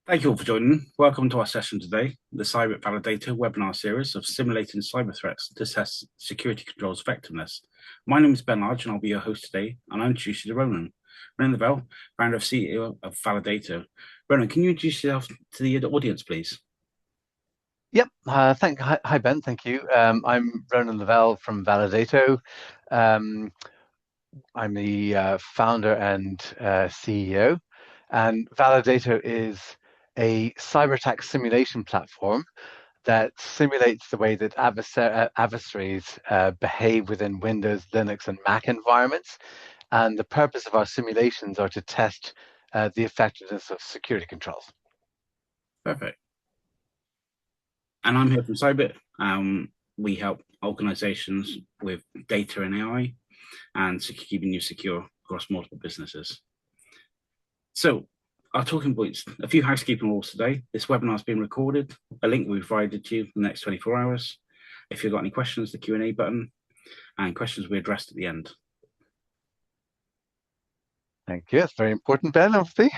Thank you all for joining. Welcome to our session today, the Cyber Validato Webinar series of simulating cyber threats to test security controls effectiveness. My name is Ben Large and I'll be your host today, and I'll introduce you to Ronan. Ronan Lavelle, founder and CEO of Validato. Ronan, can you introduce yourself to the audience, please? Yep. Hi, Ben. Thank you. I'm Ronan Lavelle from Validato. Um, I'm the founder and CEO, and Validato is a cyber attack simulation platform that simulates the way that adversaries behave within Windows, Linux, and Mac environments. And the purpose of our simulations are to test the effectiveness of security controls. Perfect. And I'm here from Cybit. We help organizations with data and AI and keeping you secure across multiple businesses. So, our talking points, a few housekeeping rules today. This webinar has been recorded. A link will be provided to you in the next 24 hours. If you've got any questions, the Q&A button, and questions will be addressed at the end. Thank you. It's very important, Ben, obviously.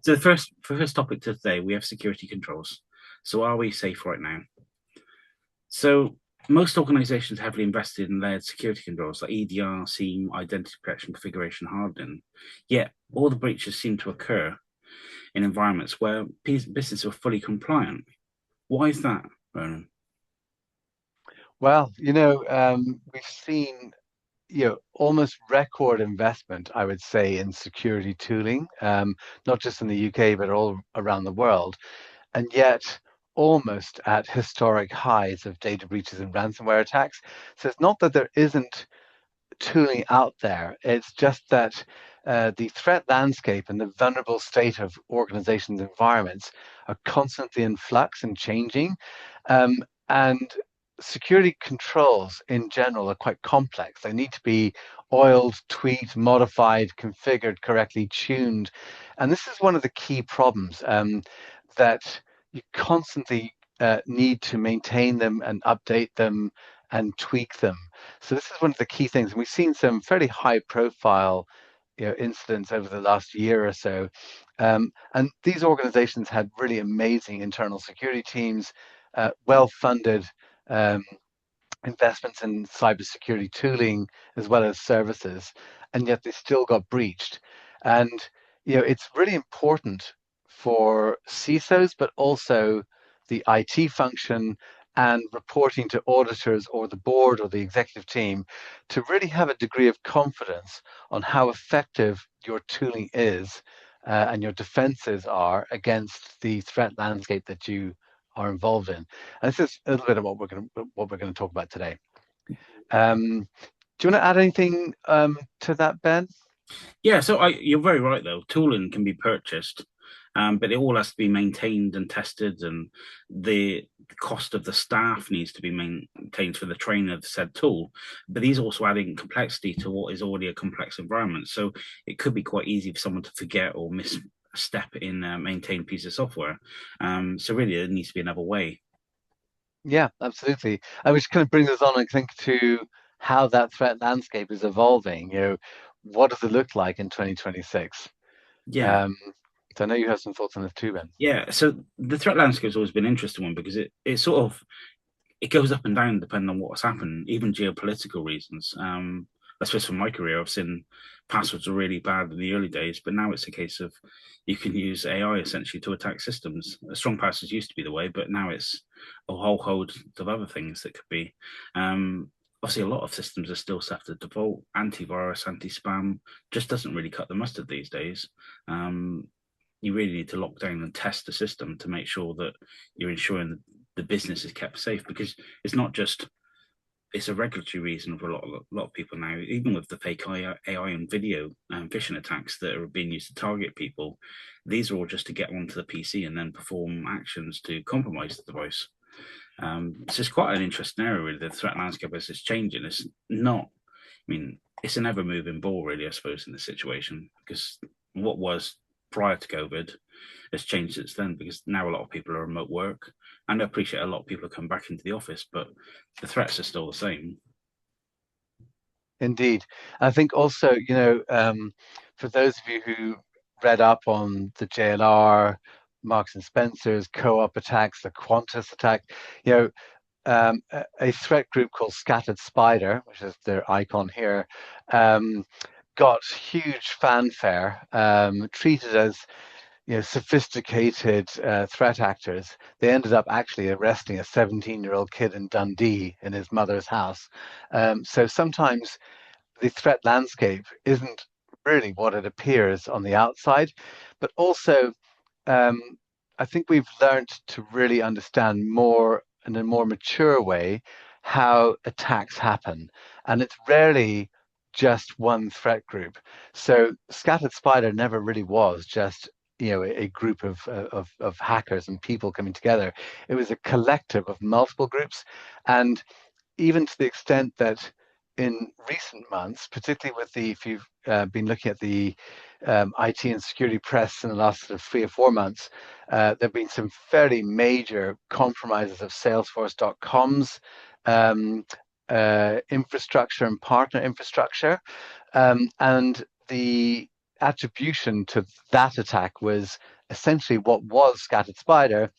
So the first topic today, we have security controls. So are we safe right now? So most organizations heavily invested in layered security controls like EDR, SIEM, identity protection, configuration hardening. Yet all the breaches seem to occur in environments where businesses are fully compliant. Why is that, Ronan? Well, we've seen, almost record investment, I would say, in security tooling, not just in the UK, but all around the world. And yet, almost at historic highs of data breaches and ransomware attacks. So it's not that there isn't tooling out there. It's just that the threat landscape and the vulnerable state of organizations' environments are constantly in flux and changing. And security controls in general are quite complex. They need to be oiled, tweaked, modified, configured, correctly tuned. And this is one of the key problems that you constantly need to maintain them and update them and tweak them. So this is one of the key things. And we've seen some fairly high profile incidents over the last year or so. And these organizations had really amazing internal security teams, well-funded um, investments in cybersecurity tooling as well as services, and yet they still got breached. And it's really important for CISOs, but also the IT function and reporting to auditors or the board or the executive team to really have a degree of confidence on how effective your tooling is and your defenses are against the threat landscape that you are involved in. And this is a little bit of what we're going to talk about today. Do you want to add anything to that, Ben? Yeah, so you're very right though. Tooling can be purchased, but it all has to be maintained and tested, and the cost of the staff needs to be maintained for the training of the said tool. But these also adding complexity to what is already a complex environment. So it could be quite easy for someone to forget or misstep in a maintained piece of software. So really, there needs to be another way. Yeah, absolutely. Which kind of brings us on, I think, to how that threat landscape is evolving. What does it look like in 2026? Yeah. Um, so I know you have some thoughts on this too, Ben. Yeah, so the threat landscape has always been an interesting one because it sort of it goes up and down depending on what's happened, even geopolitical reasons. I suppose from my career, I've seen passwords are really bad in the early days, but now it's a case of you can use AI essentially to attack systems. Strong passwords used to be the way, but now it's a whole host of other things that could be. Obviously, a lot of systems are still set to default. Antivirus, anti-spam just doesn't really cut the mustard these days. You really need to lock down and test the system to make sure that you're ensuring the business is kept safe, because it's not just it's a regulatory reason for a lot of people now, even with the fake AI and video phishing attacks that are being used to target people. These are all just to get onto the PC and then perform actions to compromise the device. So it's quite an interesting area, really. The threat landscape as it's changing. It's not, I mean, it's an ever moving ball, really, I suppose, in this situation, because what was prior to COVID has changed since then, because now a lot of people are remote work. And I appreciate a lot of people have come back into the office, but the threats are still the same. Indeed. I think also, for those of you who read up on the JLR, Marks and Spencer's, Co-op attacks, the Qantas attack. You know, a threat group called Scattered Spider, which is their icon here, um, got huge fanfare, treated as sophisticated threat actors. They ended up actually arresting a 17-year-old kid in Dundee in his mother's house. So sometimes the threat landscape isn't really what it appears on the outside, but also um, I think we've learned to really understand more in a more mature way how attacks happen. And it's rarely just one threat group. So Scattered Spider never really was just a group of hackers and people coming together. It was a collective of multiple groups, and even to the extent that in recent months, particularly with if you've been looking at the IT and security press in the last sort of 3 or 4 months, there have been some fairly major compromises of Salesforce.com's um, infrastructure and partner infrastructure. And the attribution to that attack was essentially what was Scattered Spider,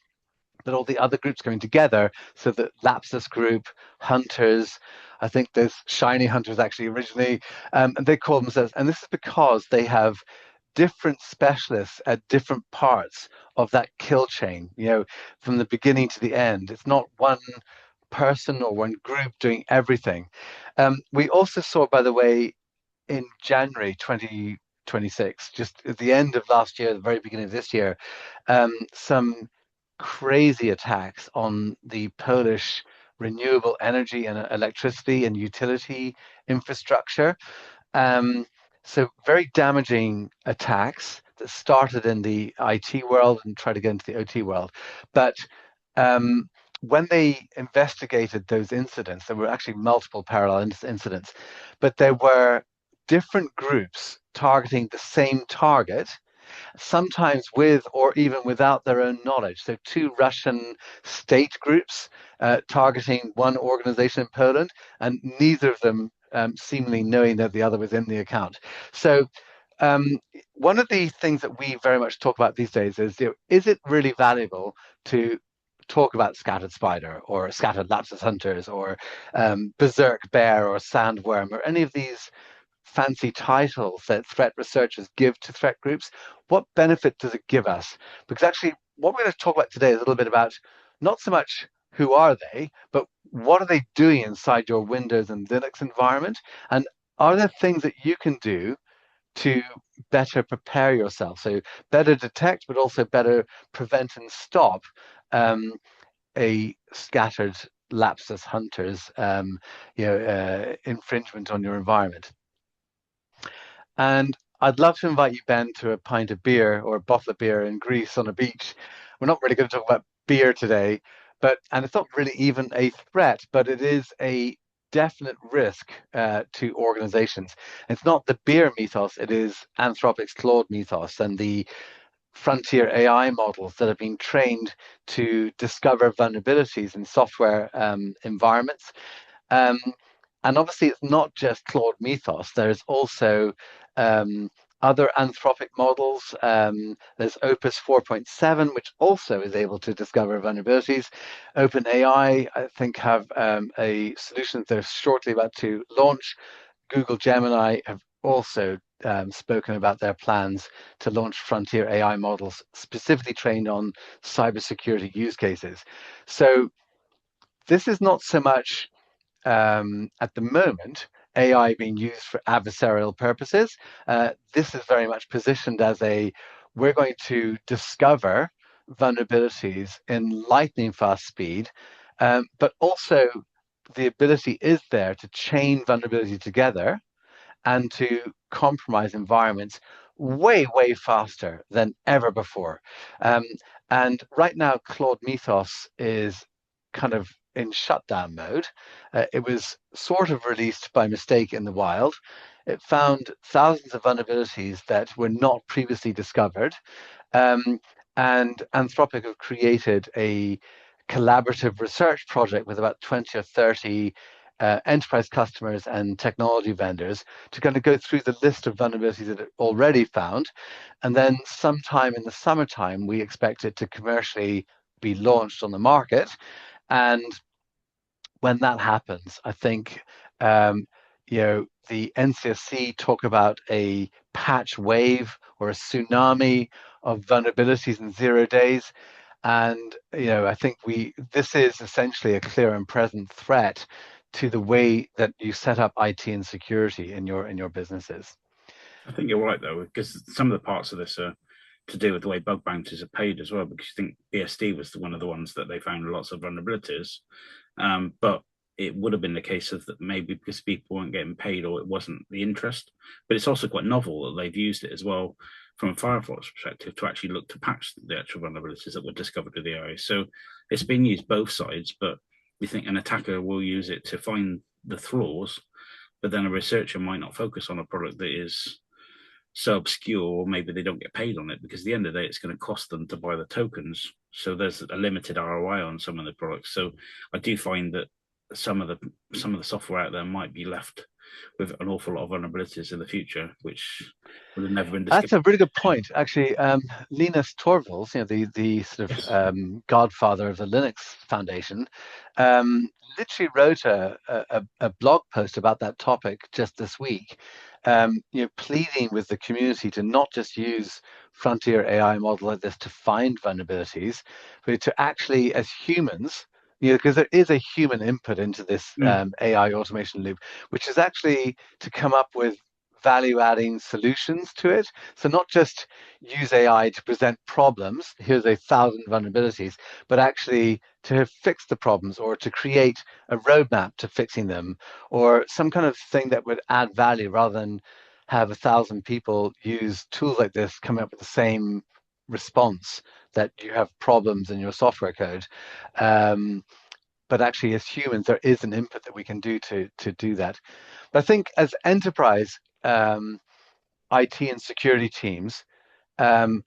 but all the other groups coming together. So that Lapsus Group, Hunters, I think there's Shiny Hunters actually originally, and they call themselves, and this is because they have different specialists at different parts of that kill chain, from the beginning to the end. It's not one person or one group doing everything. We also saw, by the way, in January 2026, just at the end of last year, the very beginning of this year, some crazy attacks on the Polish renewable energy and electricity and utility infrastructure. Um, so very damaging attacks that started in the IT world and tried to get into the OT world. But um, when they investigated those incidents, there were actually multiple parallel incidents, but there were different groups targeting the same target, sometimes with or even without their own knowledge. So, two Russian state groups targeting one organization in Poland, and neither of them seemingly knowing that the other was in the account. So, one of the things that we very much talk about these days is it really valuable to talk about Scattered Spider or Scattered Lapsus Hunters or Berserk Bear or Sandworm or any of these fancy titles that threat researchers give to threat groups? What benefit does it give us? Because actually, what we're going to talk about today is a little bit about not so much who are they, but what are they doing inside your Windows and Linux environment? And are there things that you can do to better prepare yourself? So better detect, but also better prevent and stop a scattered lapsus hunters infringement on your environment. And I'd love to invite you, Ben, to a pint of beer or a bottle of beer in Greece on a beach. We're not really going to talk about beer today, and it's not really even a threat, but it is a definite risk to organizations. It's not the beer mythos, it is Anthropic's Claude mythos and the frontier AI models that have been trained to discover vulnerabilities in software environments. Um, and obviously, it's not just Claude Mythos. There's also other Anthropic models. There's Opus 4.7, which also is able to discover vulnerabilities. OpenAI, I think, have a solution they're shortly about to launch. Google Gemini have also spoken about their plans to launch frontier AI models specifically trained on cybersecurity use cases. So this is not so much at the moment, AI being used for adversarial purposes. This is very much positioned as we're going to discover vulnerabilities in lightning fast speed, but also the ability is there to chain vulnerability together and to compromise environments way, way faster than ever before. Um, and right now, Claude Mythos is kind of in shutdown mode. It was sort of released by mistake in the wild. It found thousands of vulnerabilities that were not previously discovered. Um, and Anthropic have created a collaborative research project with about 20 or 30 enterprise customers and technology vendors to kind of go through the list of vulnerabilities that are already found. And then sometime in the summertime, we expect it to commercially be launched on the market. And when that happens, I think the NCSC talk about a patch wave or a tsunami of vulnerabilities in 0 days. And I think this is essentially a clear and present threat to the way that you set up IT and security in your businesses. I think you're right though, because some of the parts of this are to do with the way bug bounties are paid as well. Because you think BSD was one of the ones that they found lots of vulnerabilities, but it would have been the case of that maybe because people weren't getting paid or it wasn't the interest. But it's also quite novel that they've used it as well from a Firefox perspective to actually look to patch the actual vulnerabilities that were discovered with the AI. So it's been used both sides, but you think an attacker will use it to find the flaws, but then a researcher might not focus on a product that is so obscure, or maybe they don't get paid on it because at the end of the day, it's going to cost them to buy the tokens. So there's a limited ROI on some of the products. So I do find that some of the software out there might be left with an awful lot of vulnerabilities in the future, which would have never been That's discovered. a really good point, actually. Linus Torvalds, the sort of Yes. godfather of the Linux Foundation, literally wrote a blog post about that topic just this week, pleading with the community to not just use frontier AI model like this to find vulnerabilities, but to actually, as humans, because there is a human input into this Mm, AI automation loop, which is actually to come up with value adding solutions to it. So not just use AI to present problems, here's 1,000 vulnerabilities, but actually to fix the problems or to create a roadmap to fixing them or some kind of thing that would add value rather than have 1,000 people use tools like this coming up with the same response that you have problems in your software code. But actually, as humans, there is an input that we can do to do that. But I think as enterprise IT and security teams, um,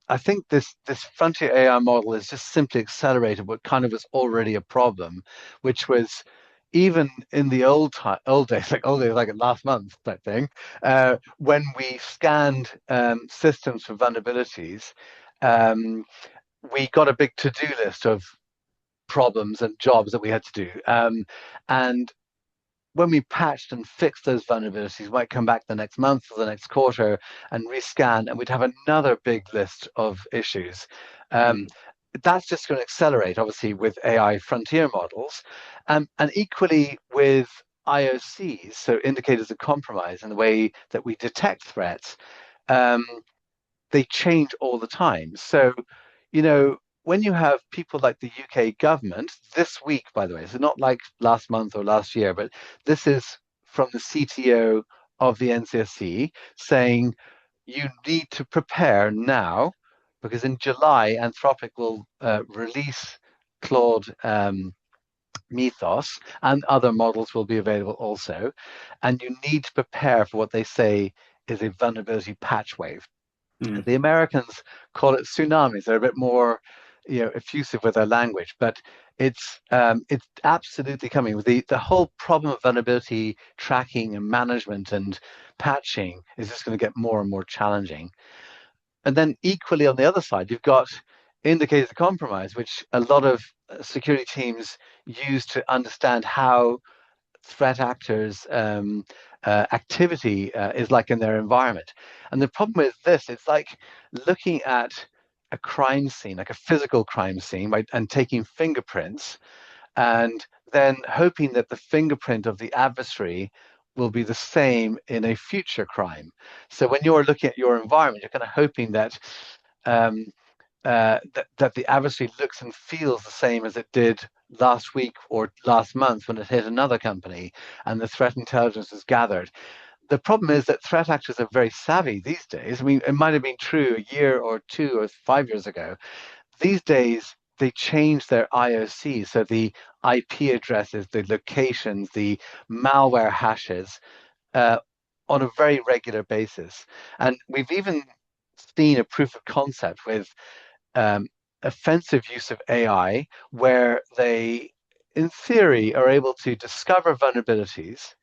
I think this frontier AI model has just simply accelerated what kind of was already a problem, which was even in the old days, like last month type thing, when we scanned systems for vulnerabilities, um, we got a big to-do list of problems and jobs that we had to do. And when we patched and fixed those vulnerabilities, we might come back the next month or the next quarter and rescan, and we'd have another big list of issues. Um, mm, that's just going to accelerate, obviously, with AI frontier models, and equally with IOCs, so indicators of compromise, and the way that we detect threats. Um, they change all the time. So, when you have people like the UK government this week, by the way, so not like last month or last year, but this is from the CTO of the NCSC saying you need to prepare now because in July, Anthropic will release Claude Mythos and other models will be available also. And you need to prepare for what they say is a vulnerability patch wave. mm. The Americans call it tsunamis. They're a bit more, effusive with their language, but it's absolutely coming. The whole problem of vulnerability tracking and management and patching is just going to get more and more challenging. And then equally on the other side, you've got indicators of compromise, which a lot of security teams use to understand how threat actors' activity is like in their environment. And the problem with this, it's like looking at a crime scene, like a physical crime scene, right, and taking fingerprints and then hoping that the fingerprint of the adversary will be the same in a future crime. So when you're looking at your environment, you're kind of hoping that um, that the adversary looks and feels the same as it did last week or last month when it hit another company and the threat intelligence is gathered. The problem is that threat actors are very savvy these days. I mean, it might have been true a year or 2 or 5 years ago. These days, they change their IOC, so the IP addresses, the locations, the malware hashes, uh, on a very regular basis. And we've even seen a proof of concept with um, offensive use of AI, where they in theory, are able to discover vulnerabilities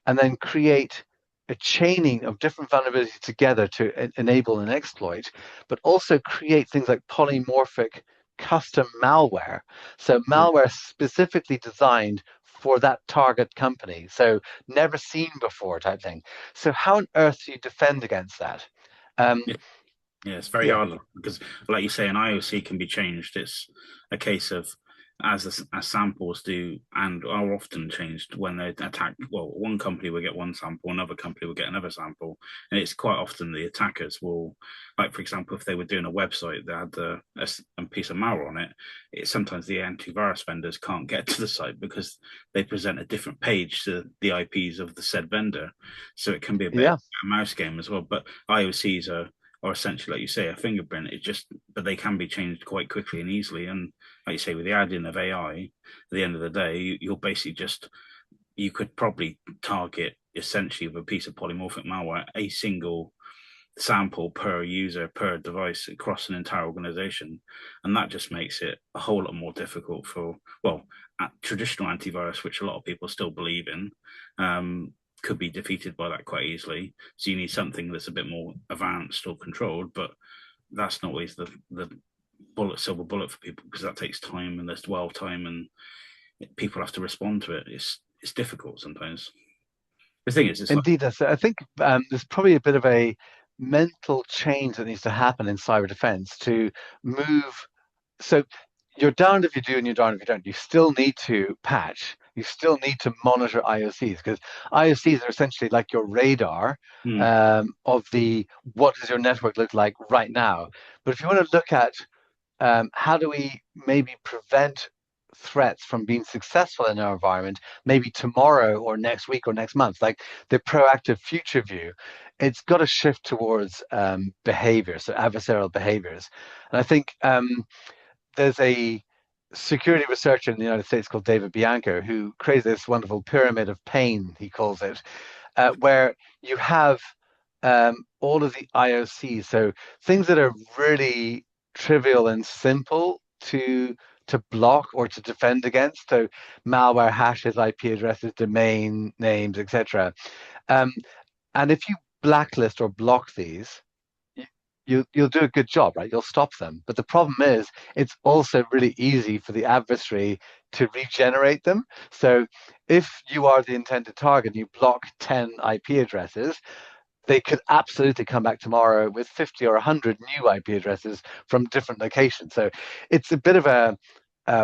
and then create a chaining of different vulnerabilities together to enable an exploit, but also create things like polymorphic custom malware. So Yeah. malware specifically designed for that target company. So never seen before type thing. So how on earth do you defend against that? Um, Yeah, it's very yeah, hard because, like you say, an IOC can be changed. It's a case of as samples do and are often changed when they attack. Well, one company will get one sample, another company will get another sample, and it's quite often the attackers will, like for example, if they were doing a website that had a piece of malware on it, sometimes the antivirus vendors can't get to the site because they present a different page to the IPs of the said vendor, so it can be a bit of yeah. a mouse game as well. But IOCs are essentially, like you say, a fingerprint. But they can be changed quite quickly and easily. And like you say, with the add-in of AI, at the end of the day, you'll basically you could probably target essentially with a piece of polymorphic malware a single sample per user per device across an entire organization, and that just makes it a whole lot more difficult for traditional antivirus, which a lot of people still believe in. Could be defeated by that quite easily. So you need something that's a bit more advanced or controlled, but that's not always the silver bullet for people because that takes time and there's dwell time and people have to respond to it. It's difficult sometimes. The thing is, it's like Indeed, I think there's probably a bit of a mental change that needs to happen in cyber defense to move. So you're darned if you do and you're darned if you don't. You still need to patch. You still need to monitor IOCs because IOCs are essentially like your radar hmm, of the what does your network look like right now. But if you want to look at how do we maybe prevent threats from being successful in our environment, maybe tomorrow or next week or next month, like the proactive future view, it's got to shift towards behaviors, so adversarial behaviors. And I think there's a security researcher in the United States called David Bianco who created this wonderful pyramid of pain, he calls it, where you have all of the IOCs, so things that are really trivial and simple to block or to defend against. So malware, hashes, IP addresses, domain names, etc. Um, and if you blacklist or block these, you'll do a good job, right? You'll stop them. But the problem is, it's also really easy for the adversary to regenerate them. So if you are the intended target and you block 10 IP addresses, they could absolutely come back tomorrow with 50 or 100 new IP addresses from different locations. So it's a bit of a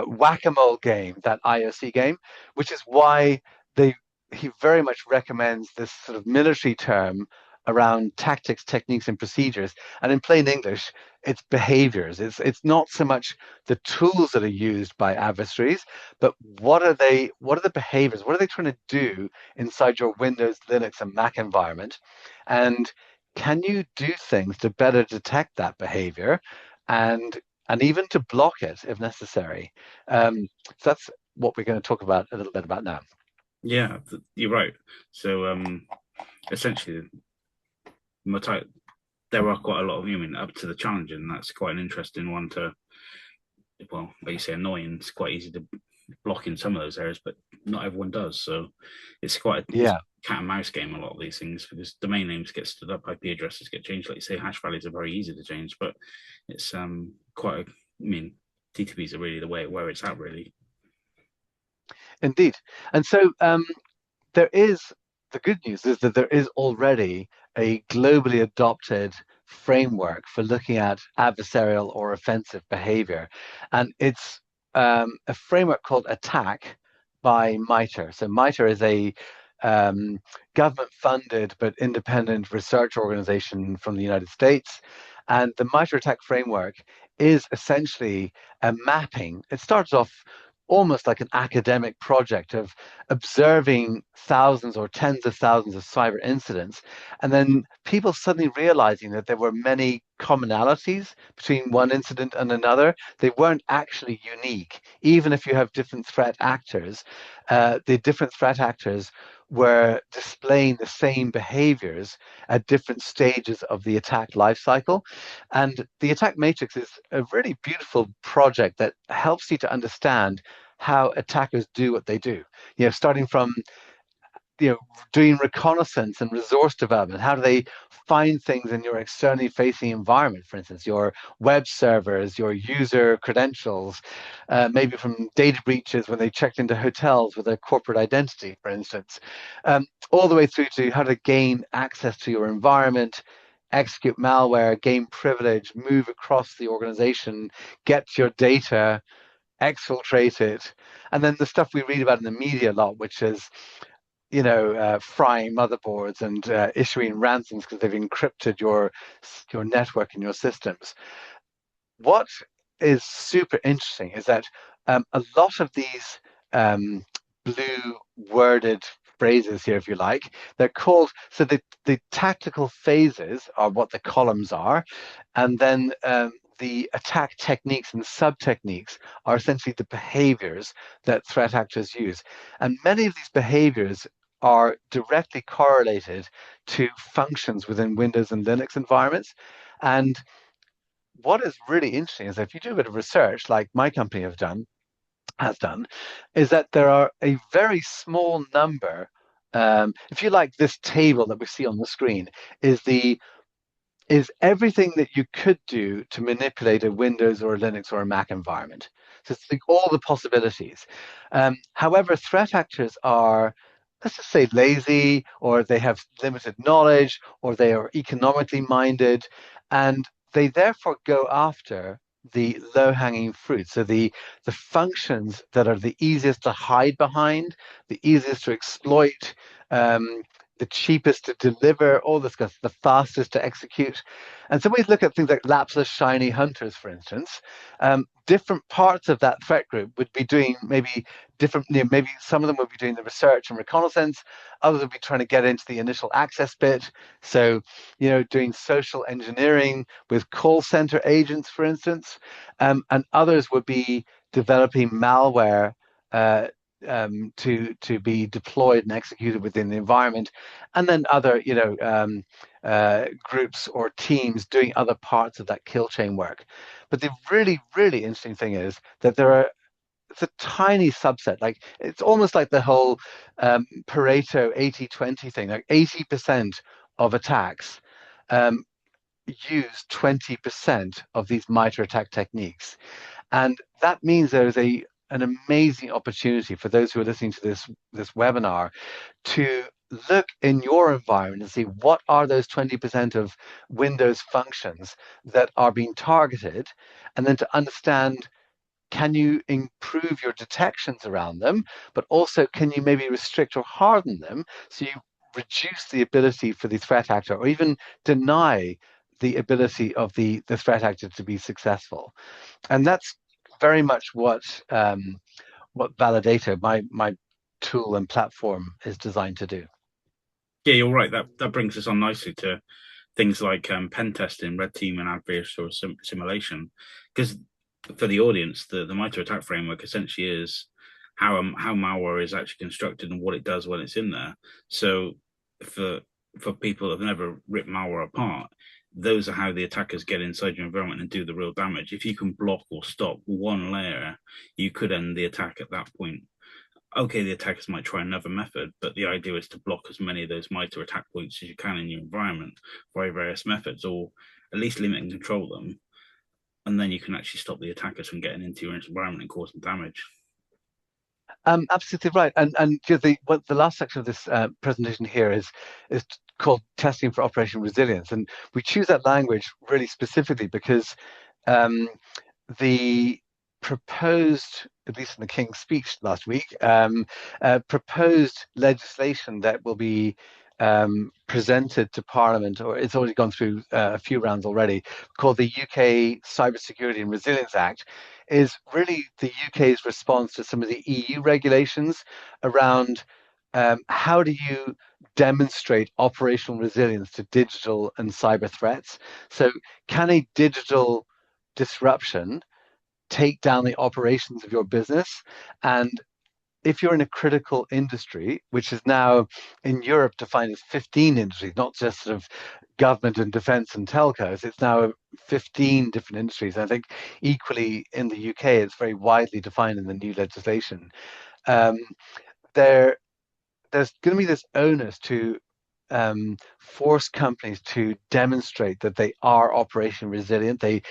whack-a-mole game, that IOC game, which is why they he very much recommends this sort of military term around tactics, techniques, and procedures. And in plain English, it's behaviors. It's not so much the tools that are used by adversaries, but what are they? What are the behaviors? What are they trying to do inside your Windows, Linux, and Mac environment? And can you do things to better detect that behavior and even to block it if necessary? So that's what we're going to talk about a little bit about now. yeah, you're right. So essentially, there are quite a lot of women up to the challenge, and that's quite an interesting one to, well, like you say, annoying. It's quite easy to block in some of those areas, but not everyone does. So it's Yeah, cat and mouse game, a lot of these things, because domain names get stood up, IP addresses get changed. Like you say, hash values are very easy to change, but it's quite I mean, TTPs are really the way where it's at, really. indeed. And so there is the good news is that there is already a globally adopted framework for looking at adversarial or offensive behavior. And it's a framework called ATT&CK by MITRE. So MITRE is a government funded but independent research organization from the United States. And the MITRE ATT&CK framework is essentially a mapping. It starts off almost like an academic project of observing thousands or tens of thousands of cyber incidents, and then people suddenly realizing that there were many commonalities between one incident and another. They weren't actually unique. Even if you have different threat actors, the different threat actors were displaying the same behaviors at different stages of the attack lifecycle. And the attack matrix is a really beautiful project that helps you to understand how attackers do what they do. Starting from you know, doing reconnaissance and resource development? How do they find things in your externally facing environment, for instance, your web servers, your user credentials, maybe from data breaches when they checked into hotels with a corporate identity, for instance, all the way through to how to gain access to your environment, execute malware, gain privilege, move across the organization, get your data, exfiltrate it, and then the stuff we read about in the media a lot, which is frying motherboards and issuing ransoms because they've encrypted your network and your systems. What is super interesting is that a lot of these blue worded phrases here, if you like, they're called, so the tactical phases are what the columns are, and then the attack techniques and sub-techniques are essentially the behaviors that threat actors use. And many of these behaviors are directly correlated to functions within Windows and Linux environments. And what is really interesting is that if you do a bit of research, like my company has done, is that there are a very small number. If you like, this table that we see on the screen is the is everything that you could do to manipulate a Windows or a Linux or a Mac environment. So it's like all the possibilities. However, threat actors are, let's just say, lazy, or they have limited knowledge, or they are economically minded, and they therefore go after the low-hanging fruit. So the functions that are the easiest to hide behind, the easiest to exploit, um, the cheapest to deliver, all this stuff, the fastest to execute. And so we look at things like lapsless shiny hunters, for instance. Different parts of that threat group would be doing maybe different, maybe some of them would be doing the research and reconnaissance, others would be trying to get into the initial access bit. So, doing social engineering with call center agents, for instance, and others would be developing malware uh, to be deployed and executed within the environment, and then other groups or teams doing other parts of that kill chain work. But the really really interesting thing is that it's a tiny subset. Like it's almost like the whole Pareto 80-20 thing. Like 80% of attacks um, use 20% of these MITRE attack techniques. And that means there is an amazing opportunity for those who are listening to this webinar to look in your environment and see what are those 20% of Windows functions that are being targeted, and then to understand, can you improve your detections around them, but also can you maybe restrict or harden them so you reduce the ability for the threat actor, or even deny the ability of the threat actor to be successful. And that's very much what Validato, my tool and platform, is designed to do. Yeah, you're right. That brings us on nicely to things like pen testing, red team, and adversarial simulation. Because for the audience, the MITRE attack framework essentially is how malware is actually constructed and what it does when it's in there. So for people that have never ripped malware apart, those are how the attackers get inside your environment and do the real damage. If you can block or stop one layer, you could end the attack at that point. Okay, the attackers might try another method, but the idea is to block as many of those MITRE attack points as you can in your environment by various methods, or at least limit and control them. And then you can actually stop the attackers from getting into your environment and causing damage. Absolutely right. And the last section of this presentation here is called testing for operational resilience, and we choose that language really specifically because um, the proposed, at least in the King's speech last week, proposed legislation that will be presented to Parliament, or it's already gone through a few rounds already, called the UK Cybersecurity and Resilience Act, is really the UK's response to some of the EU regulations around how do you demonstrate operational resilience to digital and cyber threats. So can a digital disruption take down the operations of your business? And if you're in a critical industry, which is now in Europe defined as 15 industries, not just sort of government and defense and telcos, it's now 15 different industries. I think equally in the UK, it's very widely defined in the new legislation. Um, there, there's going to be this onus to force companies to demonstrate that they are operation resilient. They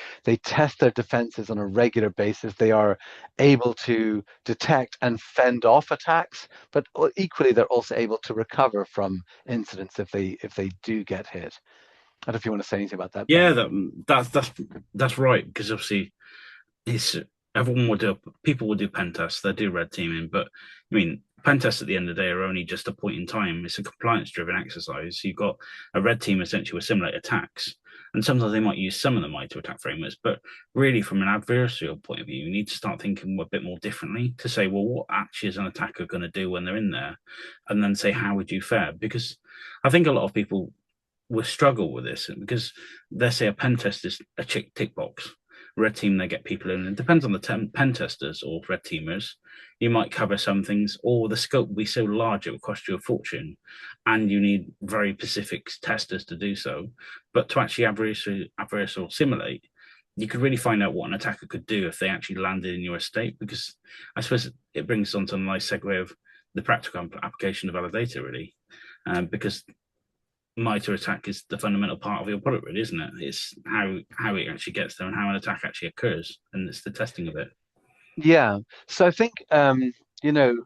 test their defenses on a regular basis. They are able to detect and fend off attacks, but equally they're also able to recover from incidents if they do get hit. I don't know if you want to say anything about that, Yeah, Ben. that's right. Because obviously, it's everyone will do people will do pen tests, they do red teaming, but I mean pen tests at the end of the day are only just a point in time. It's a compliance driven exercise. You've got a red team essentially with simulate attacks, and sometimes they might use some of the MITRE attack frameworks, but really from an adversarial point of view you need to start thinking a bit more differently to say, well, what actually is an attacker going to do when they're in there, and then say how would you fare. Because I think a lot of people will struggle with this because they say a pen test is a tick box. Red team, they get people in. It depends on the pen testers or red teamers. You might cover some things, or the scope will be so large it will cost you a fortune, and you need very specific testers to do so. But to actually adversarial simulate, you could really find out what an attacker could do if they actually landed in your estate. Because I suppose it brings us on to a nice segue of the practical application of Validato, really, because MITRE attack is the fundamental part of your product, really, isn't it? It's how it actually gets there and how an attack actually occurs, and it's the testing of it. Yeah. So I think you know,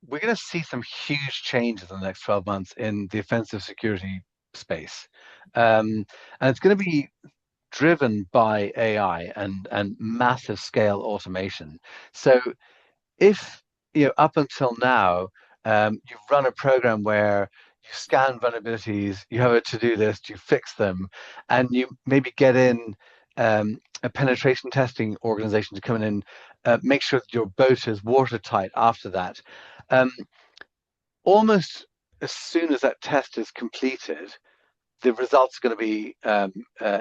we're going to see some huge changes in the next 12 months in the offensive security space. And it's going to be driven by AI and massive scale automation. So if up until now you've run a program where you scan vulnerabilities, you have a to-do list, you fix them, and you maybe get in a penetration testing organization to come in and make sure that your boat is watertight after that. Um, Almost as soon as that test is completed, the results are going to be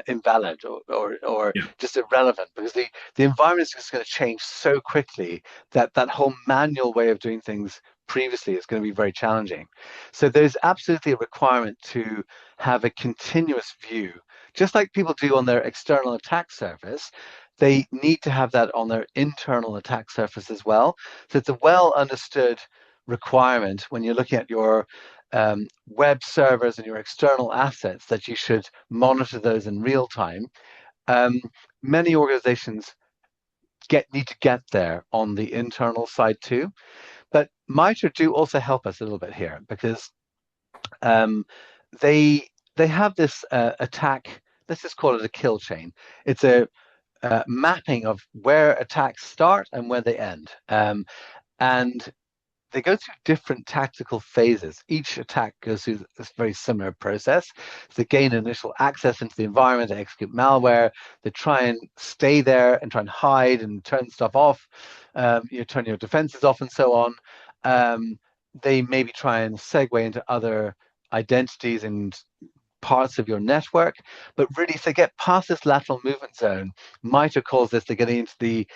invalid or Yeah, just irrelevant because the environment is just going to change so quickly that that whole manual way of doing things previously is going to be very challenging. So there's absolutely a requirement to have a continuous view, just like people do on their external attack surface. They need to have that on their internal attack surface as well. So it's a well understood requirement when you're looking at your web servers and your external assets that you should monitor those in real time. Um, Many organizations need to get there on the internal side too, but MITRE do also help us a little bit here because um, they they have this attack. Let's just call it a kill chain. It's a mapping of where attacks start and where they end. And they go through different tactical phases. Each attack goes through this very similar process. They gain initial access into the environment, they execute malware, they try and stay there and try and hide and turn stuff off, turn your defenses off and so on. Um, they maybe try and segue into other identities and parts of your network. But really, if they get past this lateral movement zone, MITRE calls this they're getting into the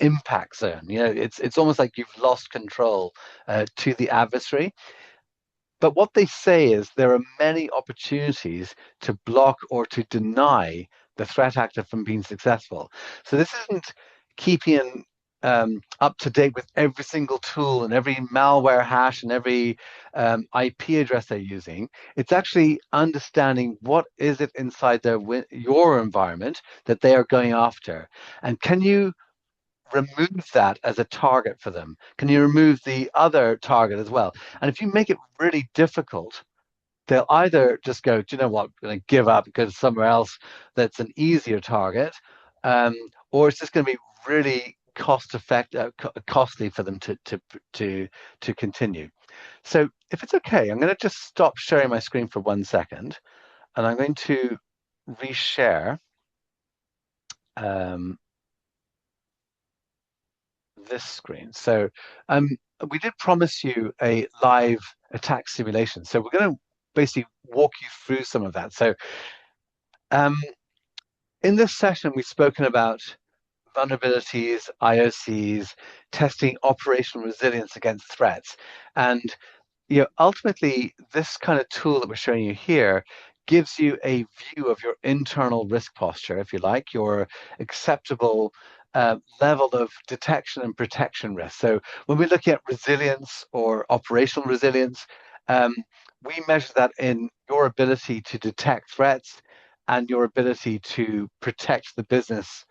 impact zone. It's almost like you've lost control to the adversary. But what they say is there are many opportunities to block or to deny the threat actor from being successful. So this isn't keeping up to date with every single tool and every malware hash and every IP address they're using. It's actually understanding what is it inside your environment that they are going after, and can you remove that as a target for them? Can you remove the other target as well? And if you make it really difficult, they'll either just go, do you know what, I'm going to give up, go to somewhere else that's an easier target, um, or it's just going to be really costly for them to continue. So if it's okay, I'm going to just stop sharing my screen for 1 second, and I'm going to reshare um, this screen. So we did promise you a live attack simulation. So we're going to basically walk you through some of that. So um, in this session, we've spoken about vulnerabilities, IOCs, testing operational resilience against threats. And ultimately, this kind of tool that we're showing you here gives you a view of your internal risk posture, if you like, your acceptable level of detection and protection risk. So when we're looking at resilience or operational resilience, um, we measure that in your ability to detect threats and your ability to protect the business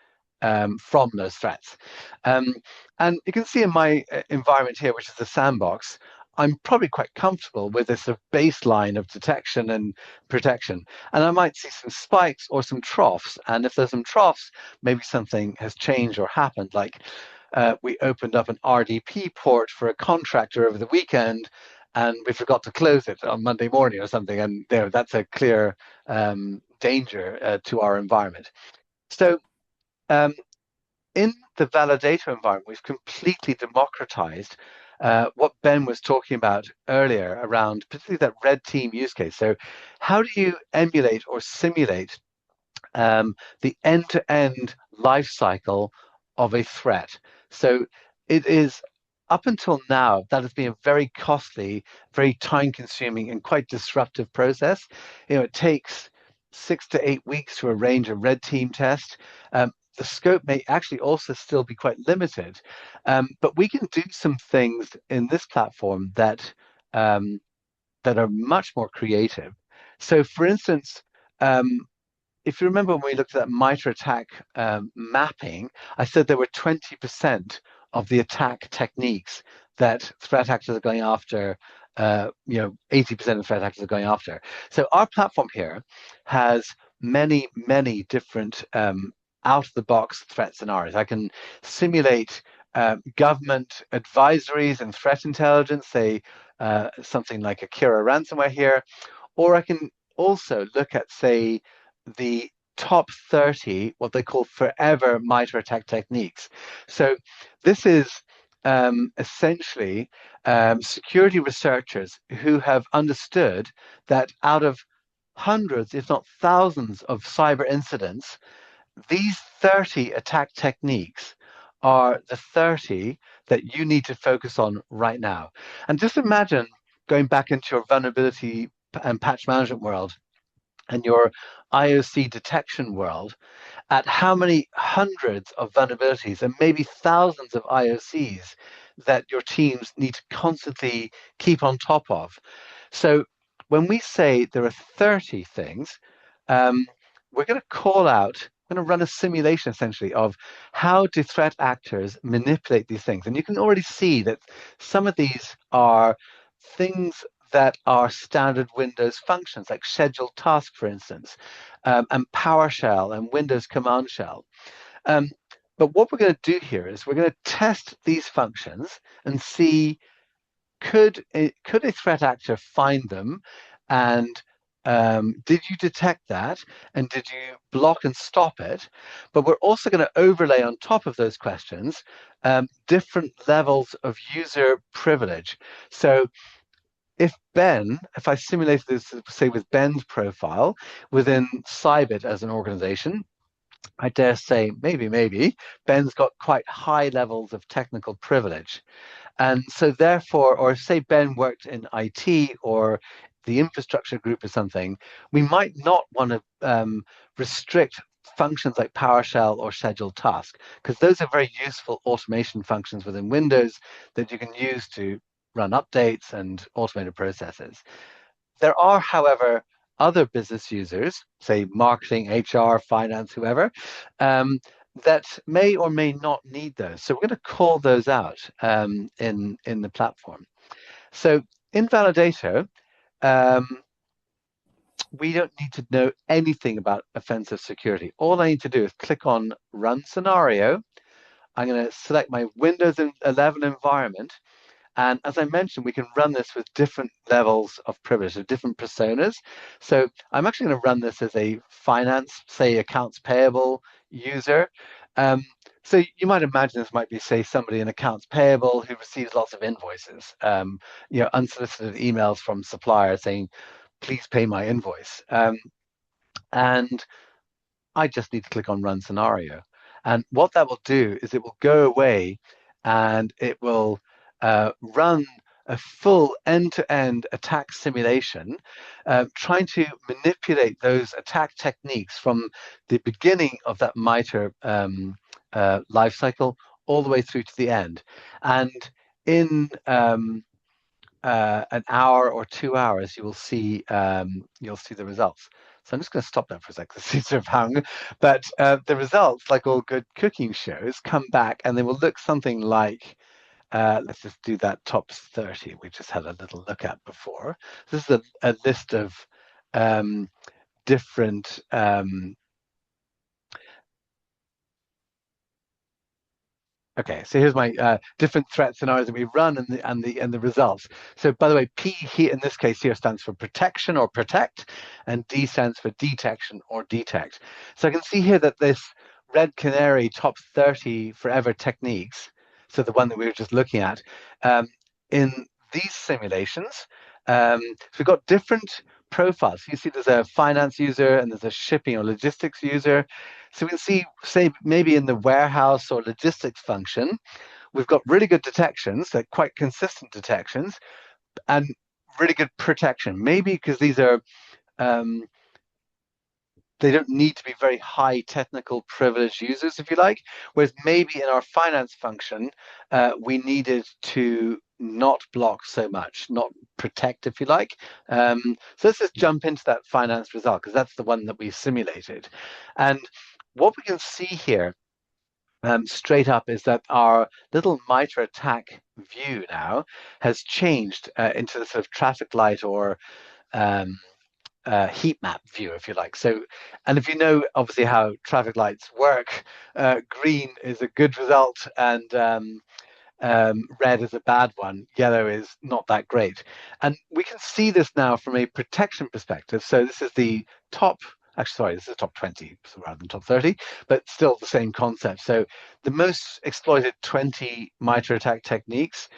from those threats. Um, and you can see in my environment here, which is the sandbox, I'm probably quite comfortable with this sort of baseline of detection and protection. And I might see some spikes or some troughs. And if there's some troughs, maybe something has changed or happened. Like we opened up an RDP port for a contractor over the weekend and we forgot to close it on Monday morning or something. And that's a clear danger to our environment. So um, in the Validato environment, we've completely democratized what Ben was talking about earlier around particularly that red team use case. So how do you emulate or simulate the end-to-end life cycle of a threat? So it is up until now, that has been a very costly, very time-consuming, and quite disruptive process. It takes 6 to 8 weeks to arrange a red team test. The scope may actually also still be quite limited, but we can do some things in this platform that are much more creative. So, for instance, um, if you remember when we looked at that MITRE attack mapping, I said there were 20% of the attack techniques that threat actors are going after. 80% of threat actors are going after. So our platform here has many, many different out-of-the-box threat scenarios. I can simulate government advisories and threat intelligence, say something like a Kira ransomware here, or I can also look at, say, the top 30, what they call forever MITRE attack techniques. So this is essentially security researchers who have understood that out of hundreds, if not thousands, of cyber incidents, these 30 attack techniques are the 30 that you need to focus on right now. And just imagine going back into your vulnerability and patch management world and your IOC detection world at how many hundreds of vulnerabilities and maybe thousands of IOCs that your teams need to constantly keep on top of. So when we say there are 30 things, um, we're going to call out, we're going to run a simulation essentially of how do threat actors manipulate these things. And you can already see that some of these are things that are standard Windows functions, like scheduled task, for instance, and PowerShell and Windows Command Shell. Um, but what we're going to do here is we're going to test these functions and see could a threat actor find them, and did you detect that, and did you block and stop it? But we're also going to overlay on top of those questions different levels of user privilege. So if I simulated this, say, with Ben's profile within Cybit as an organization, I dare say maybe Ben's got quite high levels of technical privilege. And so therefore, or say Ben worked in IT or the infrastructure group or something, we might not want to restrict functions like PowerShell or scheduled task, because those are very useful automation functions within Windows that you can use to run updates and automated processes. There are, however, other business users, say marketing, HR, finance, whoever, um, that may or may not need those. So we're going to call those out in the platform. So in Validato, um, we don't need to know anything about offensive security. All I need to do is click on Run Scenario. I'm going to select my Windows 11 environment. And as I mentioned, we can run this with different levels of privilege, or different personas. So I'm actually going to run this as a finance, say, accounts payable user. Um, so you might imagine this might be, say, somebody in accounts payable who receives lots of invoices, unsolicited emails from suppliers saying, please pay my invoice. And I just need to click on Run Scenario. And what that will do is it will go away and it will run a full end-to-end attack simulation, trying to manipulate those attack techniques from the beginning of that MITRE life cycle all the way through to the end. And in an hour or 2 hours, you'll see the results. So I'm just going to stop that for a second. It seems to have hung, but the results, like all good cooking shows, come back and they will look something like. Let's just do that top 30 we just had a little look at before. This is a list of um, different Okay, so here's my different threat scenarios that we run and the results. So by the way, P here in this case here stands for protection or protect, and D stands for detection or detect. So I can see here that this red canary top 30 forever techniques, so the one that we were just looking at, in these simulations, so we've got different profiles. You see there's a finance user and there's a shipping or logistics user. So we can see, say, maybe in the warehouse or logistics function, we've got really good detections, they're quite consistent detections, and really good protection. Maybe because these are, um, they don't need to be very high technical privilege users, if you like. Whereas maybe in our finance function, we needed to not block so much, not protect, if you like. So let's just jump into that finance result because that's the one that we simulated. And what we can see here straight up is that our little MITRE attack view now has changed into the sort of traffic light or um, heat map view, if you like. So, and if you know obviously how traffic lights work, green is a good result and red is a bad one, yellow is not that great. And we can see this now from a protection perspective. So this is the top, actually, sorry, this is top 20 rather than top 30, but still the same concept. So the most exploited 20 MITRE attack techniques.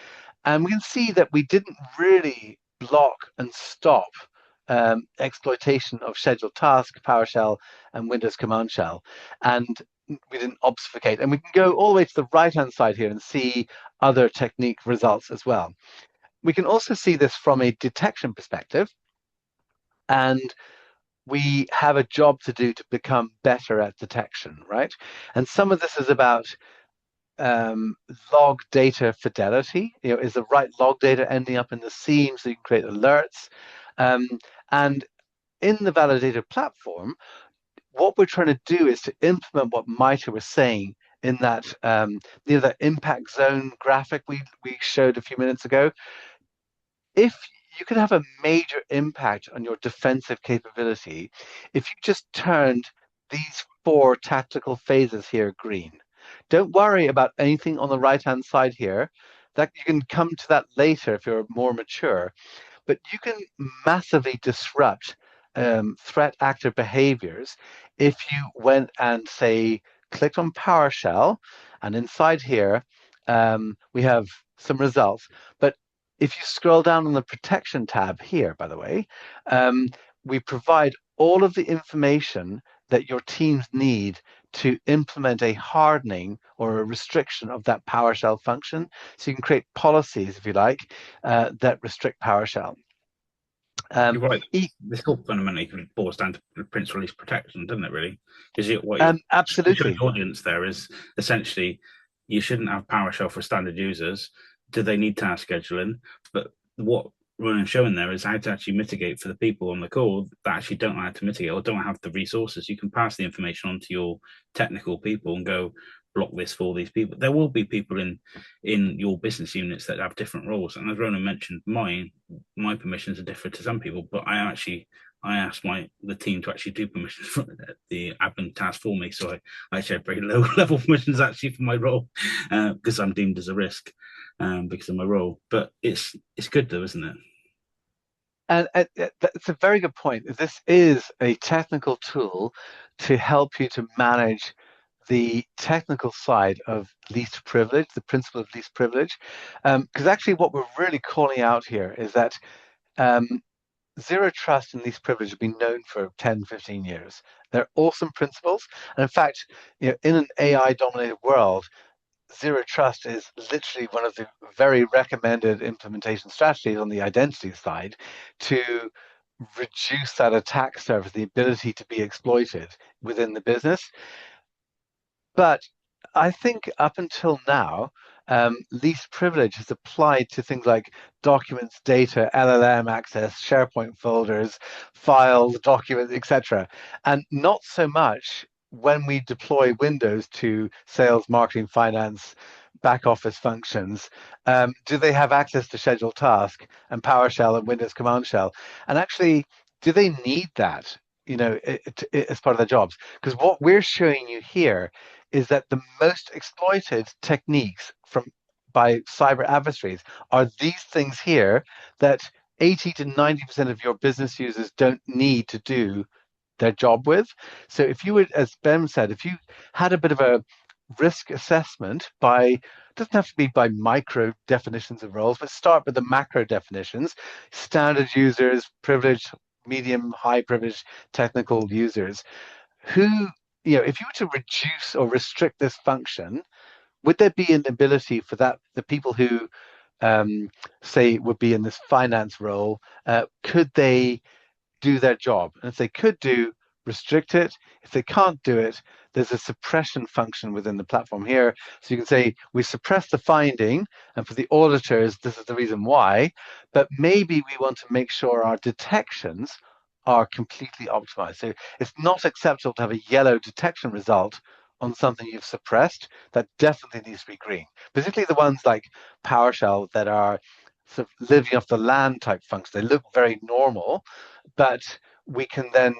And we can see that we didn't really block and stop exploitation of scheduled task, PowerShell, and Windows Command Shell. And we didn't obfuscate. And we can go all the way to the right-hand side here and see other technique results as well. We can also see this from a detection perspective. And we have a job to do to become better at detection, right? And some of this is about log data fidelity. Is the right log data ending up in the seam so you can create alerts? Um, and in the Validato platform, what we're trying to do is to implement what MITRE was saying in that that impact zone graphic we showed a few minutes ago. If you could have a major impact on your defensive capability if you just turned these four tactical phases here green. Don't worry about anything on the right-hand side here. That you can come to that later if you're more mature. But you can massively disrupt threat actor behaviors if you went and say clicked on PowerShell, and inside here we have some results. But if you scroll down on the protection tab here, by the way, we provide all of the information that your teams need to implement a hardening or a restriction of that PowerShell function. So you can create policies, if you like, that restrict PowerShell. You're right. This all fundamentally boils down to Prince release protection, doesn't it? Really, because what you're showing Absolutely. the audience there is essentially you shouldn't have PowerShell for standard users. Do they need task scheduling? But what Ronan's showing there is how to actually mitigate for the people on the call that actually don't know how to mitigate or don't have the resources. You can pass the information on to your technical people and go block this for these people. There will be people in your business units that have different roles. And as Ronan mentioned, my permissions are different to some people, but I asked the team to actually do permissions for the admin task for me. So I actually had very low level permissions actually for my role because I'm deemed as a risk because of my role. But it's good though, isn't it? And it's a very good point. This is a technical tool to help you to manage the technical side of least privilege, the principle of least privilege. Because actually, what we're really calling out here is that um, zero trust and least privilege have been known for 10, 15 years. They're awesome principles. And in fact, in an AI dominated world, zero trust is literally one of the very recommended implementation strategies on the identity side to reduce that attack surface, the ability to be exploited within the business. But I think up until now, least privilege is applied to things like documents, data, LLM access, SharePoint folders, files, documents, etc. And not so much when we deploy Windows to sales, marketing, finance, back office functions. Do they have access to scheduled task and PowerShell and Windows Command Shell? And actually, do they need that? As part of their jobs? Because what we're showing you here is that the most exploited techniques by cyber adversaries are these things here that 80 to 90% of your business users don't need to do their job with. So if you would, as Ben said, if you had a bit of a risk assessment by, doesn't have to be by micro definitions of roles, but start with the macro definitions, standard users, privileged, medium, high privileged technical users, who, if you were to reduce or restrict this function, would there be an ability for the people who, say, would be in this finance role, could they do their job? And if they could restrict it. If they can't do it, there's a suppression function within the platform here. So you can say, we suppress the finding, and for the auditors, this is the reason why, but maybe we want to make sure our detections are completely optimized. So it's not acceptable to have a yellow detection result on something you've suppressed. That definitely needs to be green, particularly the ones like PowerShell that are sort of living off the land type functions. They look very normal, but we can then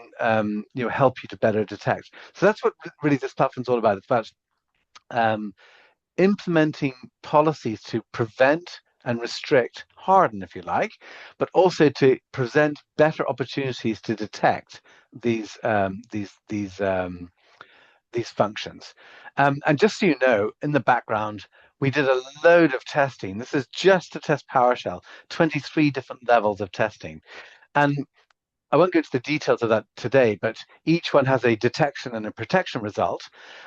help you to better detect. So that's what really this platform's all about. It's about implementing policies to prevent and restrict, harden, if you like, but also to present better opportunities to detect these functions. And just so you know, in the background, we did a load of testing. This is just to test PowerShell, 23 different levels of testing. And I won't go into the details of that today, but each one has a detection and a protection result.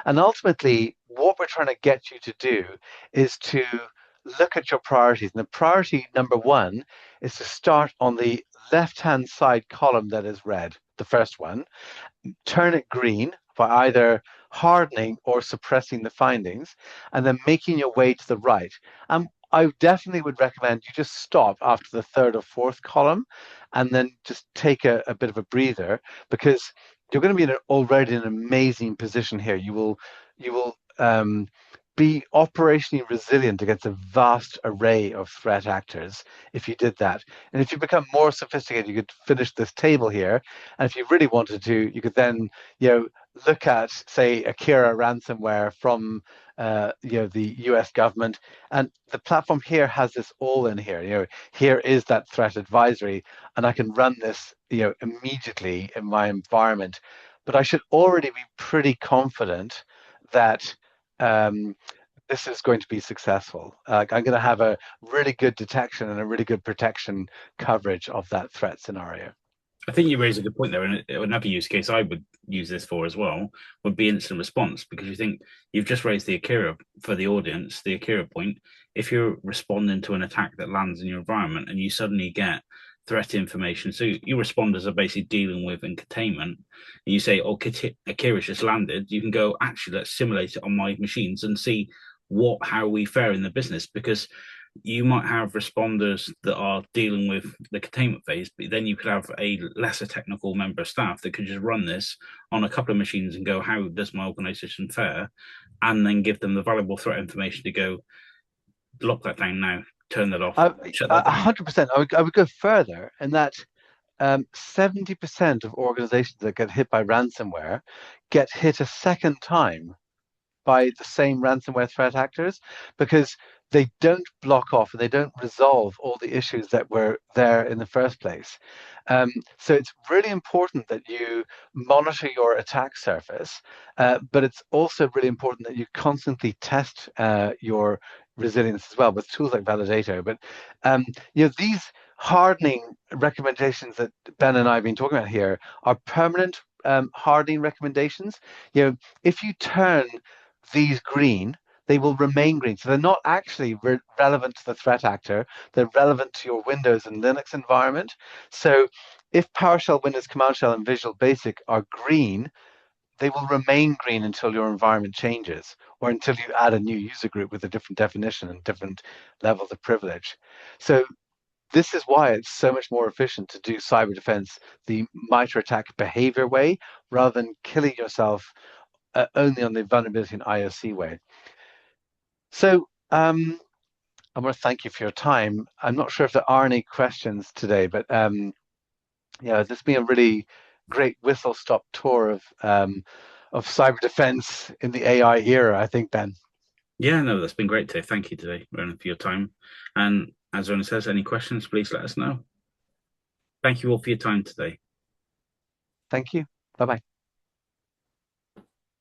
And ultimately, what we're trying to get you to do is to look at your priorities. And the priority number one is to start on the left-hand side column that is red, the first one, turn it green by either hardening or suppressing the findings, and then making your way to the right. I definitely would recommend you just stop after the third or fourth column and then just take a bit of a breather, because you're going to be already in an amazing position here. You will be operationally resilient against a vast array of threat actors if you did that. And if you become more sophisticated, you could finish this table here. And if you really wanted to, you could then, look at, say, Akira ransomware from, the US government. And the platform here has this all in here. Here is that threat advisory, and I can run this, immediately in my environment. But I should already be pretty confident that this is going to be successful. I'm going to have a really good detection and a really good protection coverage of that threat scenario. I think you raise a good point there, and another use case I would use this for as well would be instant response, because you think you've just raised the Akira for the audience, the Akira point. If you're responding to an attack that lands in your environment and you suddenly get threat information, so your responders are basically dealing with in containment, and you say, "Oh, Akira's just landed," you can go, "Actually, let's simulate it on my machines and see how we fare in the business," because you might have responders that are dealing with the containment phase, but then you could have a lesser technical member of staff that could just run this on a couple of machines and go, how does my organization fare? And then give them the valuable threat information to go, lock that down now, turn that off, shut that down. 100%. I would go further in that 70% of organizations that get hit by ransomware get hit a second time by the same ransomware threat actors, because they don't block off and they don't resolve all the issues that were there in the first place. So it's really important that you monitor your attack surface, but it's also really important that you constantly test your resilience as well with tools like Validato. But these hardening recommendations that Ben and I have been talking about here are permanent hardening recommendations. If you turn these green, they will remain green. So they're not actually relevant to the threat actor. They're relevant to your Windows and Linux environment. So if PowerShell, Windows Command Shell, and Visual Basic are green, they will remain green until your environment changes or until you add a new user group with a different definition and different levels of privilege. So this is why it's so much more efficient to do cyber defense the MITRE ATT&CK behavior way rather than killing yourself only on the vulnerability and IOC way. So I want to thank you for your time. I'm not sure if there are any questions today, but yeah, this has been a really great whistle-stop tour of cyber defense in the AI era, I think, Ben. Yeah, no, that's been great, Dave. Thank you today, Ronan, for your time. And as Ronan says, any questions, please let us know. Thank you all for your time today. Thank you. Bye-bye.